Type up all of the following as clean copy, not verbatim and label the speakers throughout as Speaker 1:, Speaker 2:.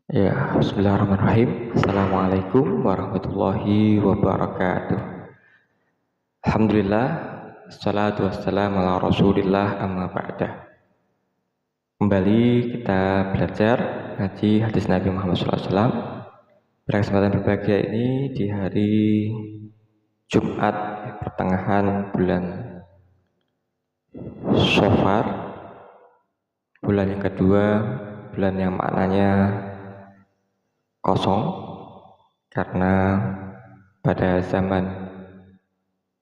Speaker 1: Ya, bismillahirrahmanirrahim. Assalamualaikum warahmatullahi wabarakatuh. Alhamdulillah, assalatu wassalamu ala rasulillah amma ba'dah. Kembali kita belajar ngaji hadis Nabi Muhammad SAW. Pada kesempatan berbahagia ini di hari Jumat pertengahan bulan Safar, bulan yang kedua, bulan yang maknanya kosong, karena pada zaman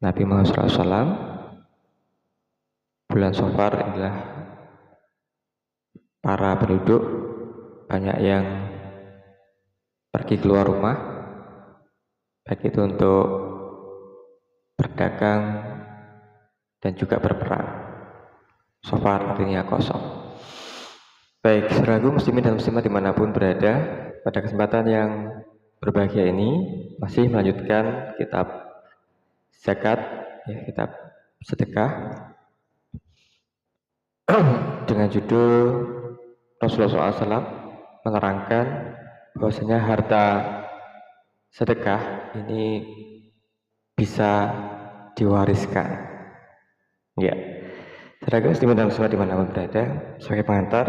Speaker 1: Nabi Muhammad SAW bulan Safar adalah para penduduk banyak yang pergi keluar rumah, baik itu untuk berdagang dan juga berperang. Safar artinya kosong. Baik, saudaraku muslimin dan muslimat dimanapun berada, pada kesempatan yang berbahagia ini masih melanjutkan kitab zakat, kitab sedekah dengan judul Rasulullah SAW menerangkan bahwasanya harta sedekah ini bisa diwariskan. Ya, saudara muslimin dan muslimat dimanapun berada, sebagai pengantar,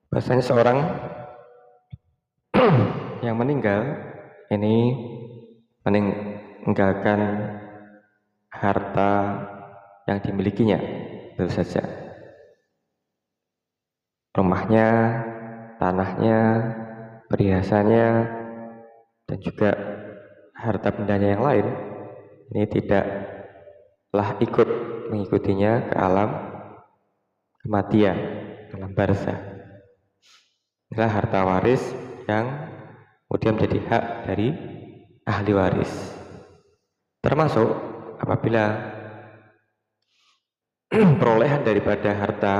Speaker 1: bahwasanya seorang yang meninggal ini meninggalkan harta yang dimilikinya, tentu saja rumahnya, tanahnya, perhiasannya, dan juga harta bendanya yang lain ini tidaklah ikut mengikutinya ke alam kematian, alam barzah. Inilah harta waris yang kemudian menjadi hak dari ahli waris, termasuk apabila perolehan daripada harta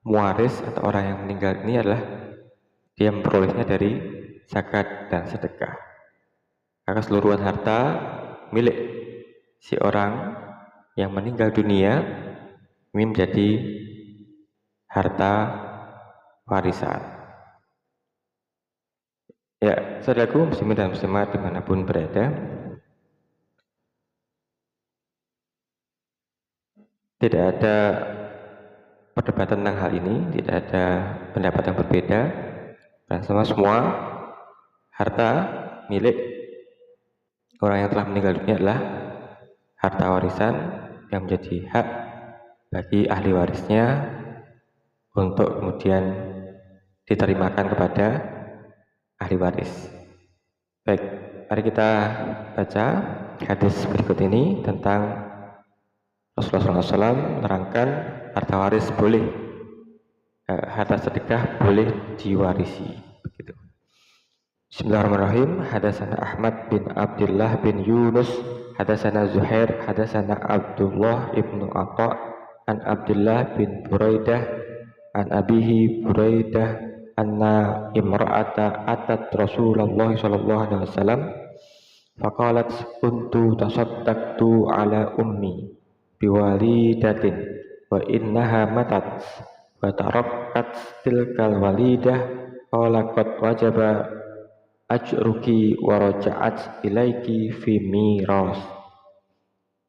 Speaker 1: muwaris atau orang yang meninggal ini adalah dia memperolehnya dari zakat dan sedekah, maka seluruhan harta milik si orang yang meninggal dunia ini menjadi harta warisan. Ya, saudaraku muslimin dan muslimat dimanapun berada, tidak ada perdebatan tentang hal ini, tidak ada pendapat yang berbeda, dan semua harta milik orang yang telah meninggal dunia adalah harta warisan yang menjadi hak bagi ahli warisnya untuk kemudian diterimakan kepada ahli waris. Baik, mari kita baca hadis berikut ini tentang Rasulullah SAW menerangkan harta waris boleh, harta sedekah boleh diwarisi. Begitu. Bismillahirrahmanirrahim. Hadatsana Ahmad bin Abdullah bin Yunus, hadatsana Zuhair, hadatsana Abdullah ibnu Atha, an Abdullah bin Buraidah, an abihi Buraidah, anna imra'ata atat Rasulullah sallallahu alaihi wasallam faqalat kuntu tasaddaqtu ala ummi biwalidatin wa innaha matat wa tarakkat tilkal walidah qala qad wajaba ajruki wa raja'at ilaiki fi miras.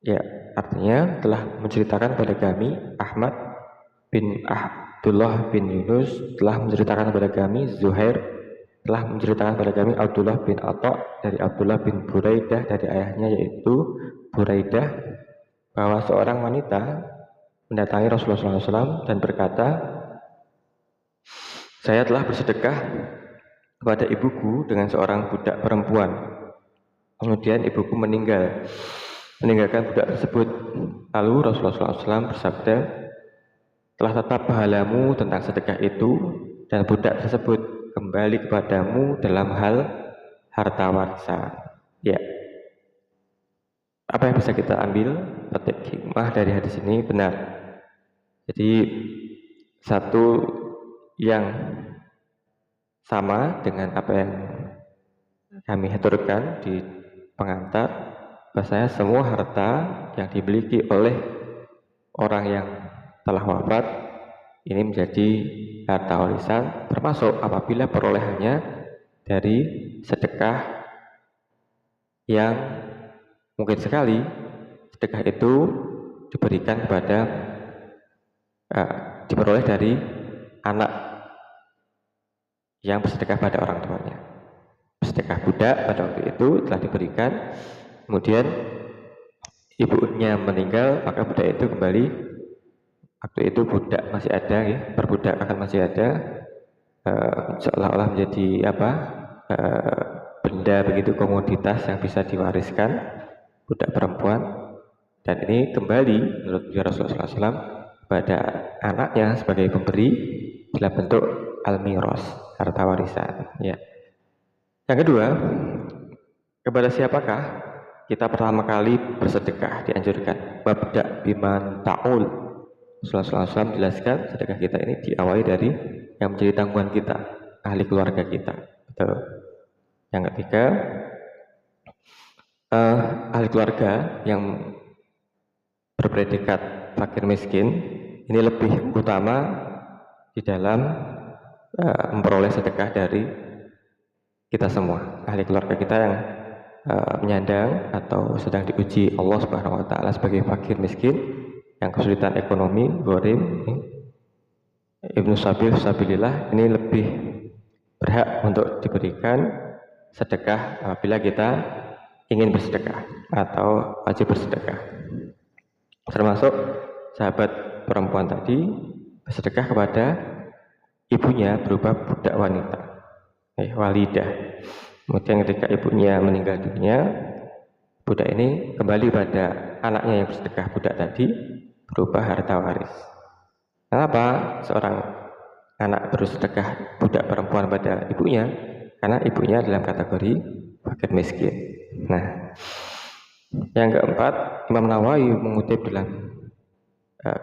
Speaker 1: Ya, artinya telah menceritakan pada kami Ahmad bin Abdullah bin Yunus, telah menceritakan kepada kami Zuhair, telah menceritakan kepada kami Abdullah bin Atha dari Abdullah bin Buraidah dari ayahnya yaitu Buraidah, bahwa seorang wanita mendatangi Rasulullah SAW dan berkata, saya telah bersedekah kepada ibuku dengan seorang budak perempuan. Kemudian ibuku meninggalkan budak tersebut. Lalu Rasulullah SAW bersabda, telah tetap pahalamu tentang sedekah itu dan budak tersebut kembali kepadamu dalam hal harta warisan. Ya, apa yang bisa kita ambil petik hikmah dari hadis ini? Benar. Jadi satu yang sama dengan apa yang kami aturkan di pengantar, bahwasanya semua harta yang dimiliki oleh orang yang telah wafat ini menjadi harta warisan, termasuk termasuk apabila perolehannya dari sedekah yang mungkin sekali sedekah itu diberikan kepada diperoleh dari anak yang bersedekah pada orang tuanya. Sedekah budak pada waktu itu telah diberikan, kemudian ibunya meninggal, maka budak itu kembali. Waktu itu budak masih ada, ya, berbudak akan masih ada, seolah-olah menjadi benda begitu, komoditas yang bisa diwariskan, budak perempuan. Dan ini kembali menurut Rasulullah SAW pada anaknya sebagai pemberi dalam bentuk al-miras, harta warisan. Ya. Yang kedua, kepada siapakah kita pertama kali bersedekah dianjurkan? Wabda biman ta'ul. Rasulullah SAW menjelaskan sedekah kita ini diawali dari yang menjadi tanggungan kita, ahli keluarga kita. Betul. Yang ketiga, ahli keluarga yang berpredikat fakir miskin ini lebih utama di dalam memperoleh sedekah dari kita semua, ahli keluarga kita yang menyandang atau sedang diuji Allah Subhanahu wa taala sebagai fakir miskin yang kesulitan ekonomi, gharim, ibnu sabil, sabilillah, ini lebih berhak untuk diberikan sedekah apabila kita ingin bersedekah atau wajib bersedekah. Termasuk sahabat perempuan tadi bersedekah kepada ibunya berupa budak wanita, walidah. Kemudian ketika ibunya meninggal dunia, budak ini kembali pada anaknya yang bersedekah budak tadi berupa harta waris. Kenapa seorang anak bersedekah budak perempuan pada ibunya? Karena ibunya dalam kategori fakir miskin. Nah, yang keempat, Imam Nawawi mengutip dalam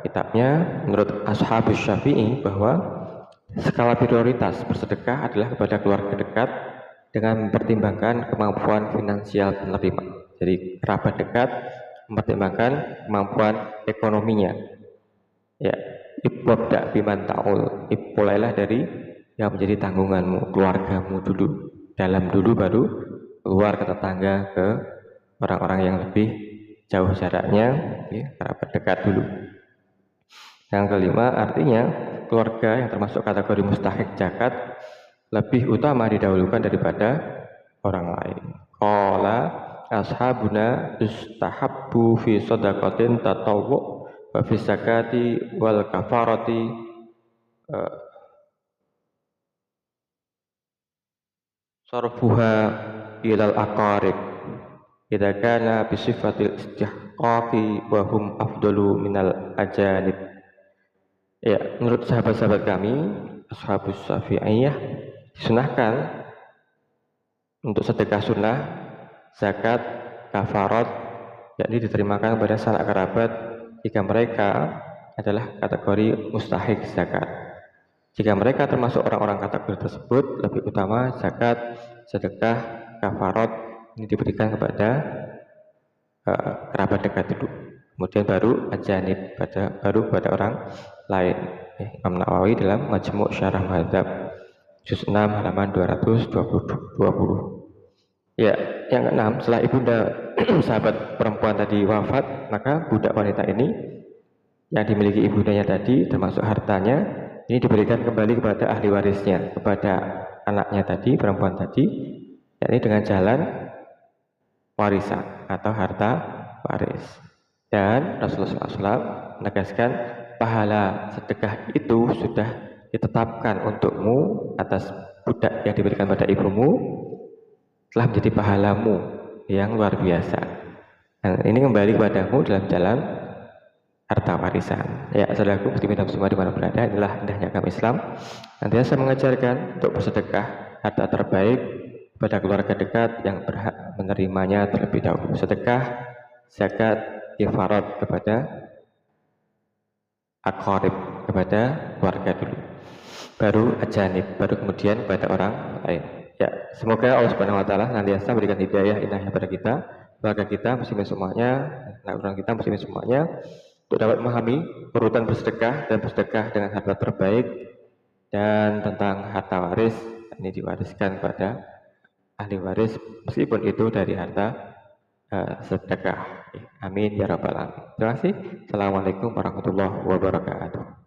Speaker 1: kitabnya menurut Ashabus Syafi'i bahwa skala prioritas bersedekah adalah kepada keluarga dekat dengan mempertimbangkan kemampuan finansial penerima. Jadi kerabat dekat mempertimbangkan kemampuan ekonominya. Ya, ibda biman ta'ul. Mulailah dari yang menjadi tanggunganmu, keluargamu dulu. Dalam dulu baru keluar ke tetangga, ke orang-orang yang lebih jauh jaraknya, ya, kerabat dekat dulu. Yang kelima, artinya keluarga yang termasuk kategori mustahik zakat lebih utama didahulukan daripada orang lain. Qala ashabuna istahabbu fi shadaqatin tatawwu wa fi zakati wal kafarati sarfuha ilal aqarib idza kana bi sifatil istihqaqi wa hum afdalu minal ajanib. Ya, menurut sahabat-sahabat kami Ashabus Syafi'iyah disunahkan untuk sedekah sunnah, zakat, kafarat, yakni diterimakan kepada sanak kerabat jika mereka adalah kategori mustahik zakat. Jika mereka termasuk orang-orang kategori tersebut, lebih utama zakat, sedekah, kafarat ini diberikan kepada kerabat dekat dulu. Kemudian baru ajanib, baru kepada orang lain. Imam Nawawi dalam Majmu' Syarah Madzhab juz 6 halaman 220. Ya, yang keenam, setelah ibunda sahabat perempuan tadi wafat, maka budak wanita ini yang dimiliki ibundanya tadi termasuk hartanya ini diberikan kembali kepada ahli warisnya, kepada anaknya tadi, perempuan tadi, yakni dengan jalan warisan atau harta waris. Dan Rasulullah SAW menegaskan pahala sedekah itu sudah ditetapkan untukmu atas budak yang diberikan pada ibumu, telah menjadi pahalamu yang luar biasa. Dan ini kembali kepadamu dalam jalan harta warisan. Ya, saudaraku, muslimin semua di mana berada, inilah indahnya agama Islam. Nanti saya mengajarkan untuk bersedekah harta terbaik pada keluarga dekat yang berhak menerimanya terlebih dahulu. Sedekah, zakat, kifarat kepada aqarib, kepada keluarga dulu. Baru ajanib, baru kemudian kepada orang lain. Ya, semoga Allah Subhanahu wa taala nantiasa berikan hidayah inayah pada kita, keluarga kita, muslimin semuanya, anak-anak kita muslimin semuanya, untuk dapat memahami urutan bersedekah dan bersedekah dengan harta terbaik Dan tentang harta waris, ini diwariskan kepada ahli waris meskipun itu dari harta sedekah. Amin ya rabbal alamin. Terima kasih. Assalamualaikum warahmatullahi wabarakatuh.